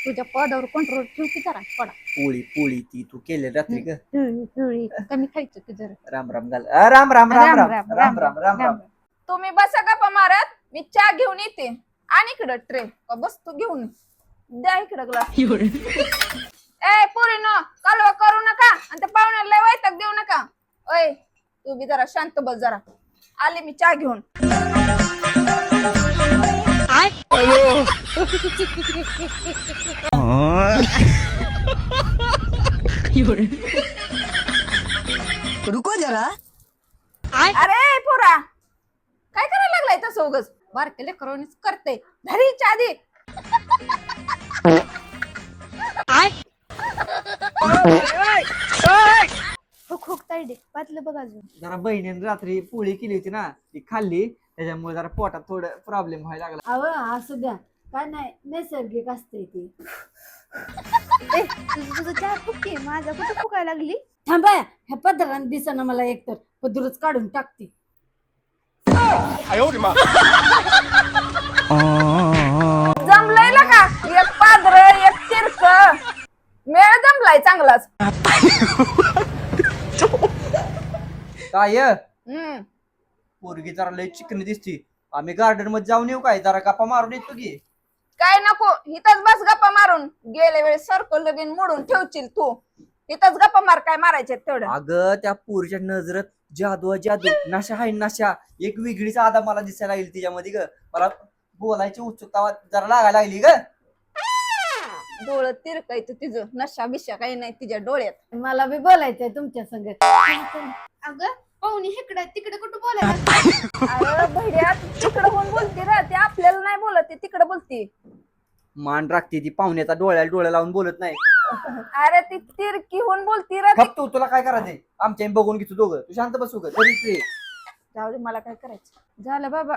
तुझ्या पदावर कंट्रोल ठेव की जरा पडा. पोळी पोळी ती तू केली रात्री ग. कमी खायचं की जरा. राम राम घाल. राम राम राम राम राम राम राम राम. तुम्ही बसा गप्पा मारत, मी चहा घेऊन येते. आणि इकडं ट्रे बसतो घेऊन द्या इकडं ग्लास. ए पोरीनो कालवा करू नका आणि त्या पाहुण्याला लय वैताग देऊ नका. ओय तू बी जरा शांत बस जरा. आले मी चहा घेऊन. रुको जरा. अरे पोरा काय करायला लागलाय तसं उगच बारके लेकरोनीच करते. धरी चहा दे. खूप ताईडे पातलं बघ अजून. जरा बहिणीने रात्री पोळी केली होती ना ती खाल्ली त्याच्यामुळे जरा पोटात थोडं प्रॉब्लेम व्हायला लागला. अव असू द्या काय नाही नैसर्गिक असते ती. तुझं चहा फुकी माझा कुठं फुकायला लागली. थांबा ह्या पदरान दिसना मला एकतर पदरच काढून टाकते. जमलाय ना का एक पादर एक तिरक मेळ जमलाय चांगलाच. काय हम्म पोरगी जरा लय चिकनी दिसती. आम्ही गार्डन मध्ये जाऊन येऊ काय जरा गप्पा मारून येतो की. काय नको इथंच बस गप्पा मारून. गेल्या वेळेस सर्कल लगीन मोडून ठेवशील तू. इथंच गप्पा मार काय मारायचे तेवढं. अगं त्या पोरीच्या नजरत जादू जादू नशा आहे नशा. एक वेगळीच आदा मला दिसायला लागली तिच्यामध्ये ग. मला बोलायची उत्सुकता जरा लागायला लागली ग. डोळं तिरकायचं तिचं नशा बिशा काही नाही तिच्या डोळ्यात. मला बी बोलायचंय तुमच्या संग. अगं पाहुणी इकडे तिकडे कुठं बोलायला. अरे भैड्या तिकडं कोण बोलती रे. ते आपल्याला नाही बोलत ते तिकडं बोलती. मान राखते ती पाहुण्याचा डोळ्या लावून बोलत नाही. अरे ती तिरकी होऊन बोलती रे. गप तू तुला काय करायचंय आमच्या बघून घेतो दोघं. तू शांत बसू ग तरी. जाऊ दे मला काय करायचं. झालं बाबा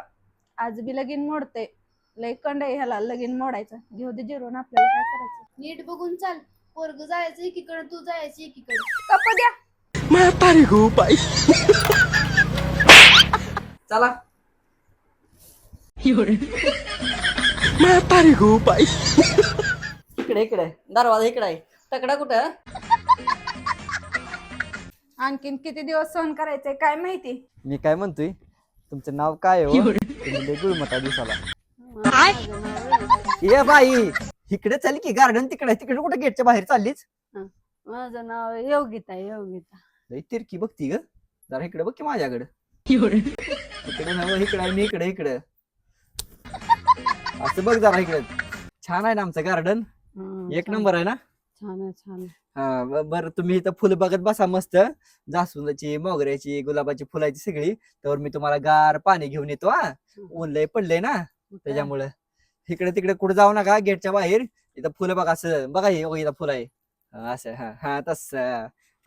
आज बी लगीन मोडते. लय कंड आहे ह्याला लगीन मोडायचं. घेऊ दे जिरून आपल्याला काय करायचं. नीट बघून चाल. पोरग जायचं एकीकडे तू जायचं एकीकडे. कप द्या. चला इकडे इकडे दरवाजा इकडे आहे. तकडा कुठं. आणखीन किती दिवस सहन करायचंय काय माहिती. मी काय म्हणतोय तुमचं नाव काय हो. तुम्ही गुळमटा दिसाला. ये बाई इकडे चाल की गार्डन तिकडे तिकडे कुठे गेटच्या बाहेर चाललीच. माझं नाव योगिता योगिता. लई तिरकी बघती ग. जरा इकडे बघ की माझ्याकडे. इकडे नव इकडे आहे मी इकडे इकडे. असं बघ जरा इकडे. छान आहे ना आमचं गार्डन. एक नंबर आहे ना. छान आहे छान आहे. हा बरं तुम्ही इथं फुलं बघत बसा मस्त. जास्वंदाची मोगऱ्याची गुलाबाची फुलाची सगळी. तर मी तुम्हाला गार पाणी घेऊन येतो. हा ऊन लय पडलंय ना त्याच्यामुळे. इकडे तिकडे कुठे जाऊ नका गेटच्या बाहेर. इथं फुलं बघा असं बघा हे इथं फुलं आहे असं. हा हा तस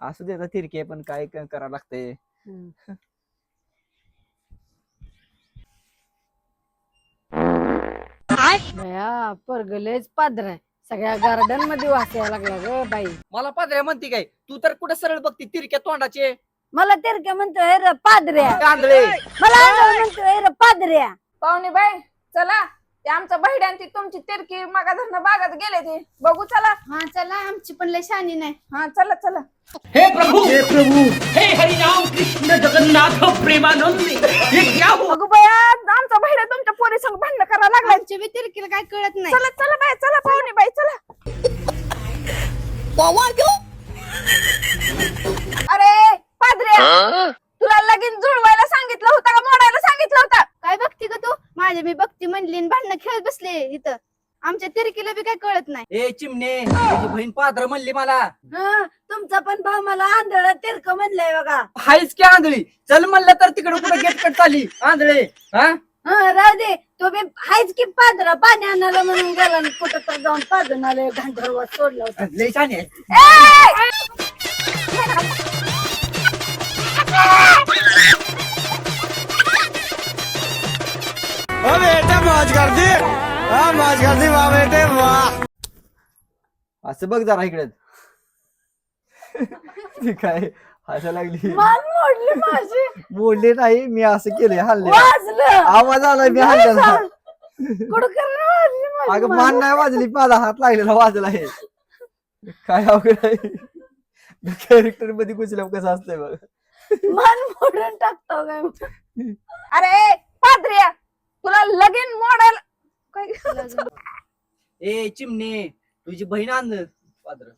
असू दे तिरके पण काय करावं लागतंय. बया परगलेच पादर आहे. सगळ्या गार्डन मध्ये वाचायला लागला ग बाई. मला पादऱ्या म्हणते काय तू तर कुठे सरळ बघती तिरक्या तोंडाचे. मला तिरक्या म्हणतोय र पादऱ्या. कांदळे मला आंधळ म्हणतोय र पादऱ्या. पाहुणे बाई चला. ते आमचं बहिड्यान ती तुमची तिरकी मगा धरणं बागात गेले ते बघू चला. हा चला आमची पण लय शानी नाही. हा चला चला. हे प्रभु हे हरिनाम कृष्ण जगन्नाथ प्रेमानंद ये क्या हुआ. बघू बया आमचा बहिड्या तुमच्या पोरी संग भांडण करायला लागलाय. आमच्या बी तिरकीला काय कळत नाही. चला चला बाय चला पाहुणे बाई चला. अरे पादऱ्या तुला लगीन जुळवायला सांगितलं होतं का मोडायला सांगितलं होतं. काय बघती ग तू. माझ्या मी बघती म्हणली भांडणं खेळत बसले इथं. आमच्या तिरकीला बी काय कळत नाही. ए चिमणे तुझी बहीण पादर म्हणली मला. तुमचा पण भाऊ मला आंधळ तिरक म्हणलंय बघा. हायच की आंधळी. चल म्हणलं तर तिकडे कुठे गेट कट चाली आंधळे. हा राहू दे. तो बी हायच की पादरा पाणी आणायला म्हणून गेला कुठं तर जाऊन पाजून आले घांधरवर सोडलं होतं. लय छान आहे. बेटे मौज कर दी. मौज कर दी वाह बेटे वाह. असं बघ जरा इकडे. काय हसायला लागली. मान मोडली माझी. मोडले नाही मी असं केलंय हल्ले. वाजलं आवाज आला मी हल्ला. कुठं वाजली अगं मान नाही वाजली, माझा हात लागलेला वाजला आहे. काय अवघड आहे. कॅरेक्टर मध्ये घुसल्यावर कसं असतंय बघ. मन मोडून टाकतो काय अरे पाद्र्या, तुला लगीन मोडायला काय ए चिमणे, तुझी बहीण आण पात्र.